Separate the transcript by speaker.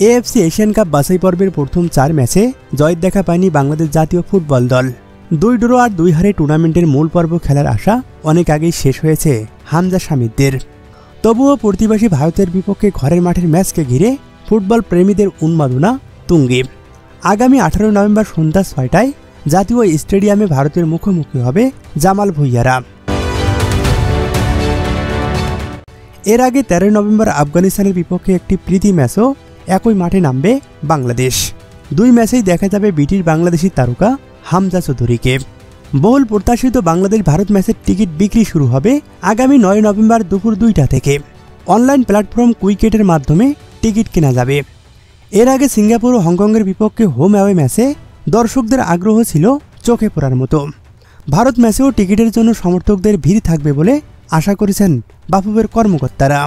Speaker 1: AFC Asian cup বাছাই পর্বের প্রথম 4 ম্যাচে জয়ের দেখা পায়নি বাংলাদেশ জাতীয় ফুটবল দল। 2 ড্র আর 2 হারে টুর্নামেন্টের মূল পর্ব খেলার আশা অনেক আগেই শেষ হয়েছে হামজা শামিরদের। তবুও প্রতিবেশী ভারতের বিপক্ষে ঘরের মাঠের ম্যাচকে ঘিরে ফুটবল প্রেমীদের উন্মাদনা তুঙ্গে। আগামী 18 নভেম্বর সন্ধ্যা 6টায় জাতীয় স্টেডিয়ামে ভারতের মুখোমুখি হবে জামাল ভুঁইয়ারা। এর আগে 13 নভেম্বর আফগানিস্তানের বিপক্ষে একটি প্রীতি ম্যাচও একই মাঠে নামবে বাংলাদেশ। 2 ম্যাচেই দেখা যাবে বিটির বাংলাদেশি তারকা হামজা চৌধুরীকে। বহুল প্রত্যাশিত বাংলাদেশ ভারত ম্যাচের টিকিট বিক্রি শুরু হবে আগামী 9 নভেম্বর দুপুর 2টা থেকে। অনলাইন প্ল্যাটফর্ম কুইকেটের মাধ্যমে টিকিট কেনা যাবে। এর আগে সিঙ্গাপুর ও হংকংয়ের বিপক্ষে হোম অ্যাওয়ে ম্যাচে দর্শকদের আগ্রহ ছিল চোখে পড়ার মতো। ভারত ম্যাচেও টিকিটের জন্য সমর্থকদের ভিড় থাকবে বলে আশা করেছেন বাফুফের কর্মকর্তারা।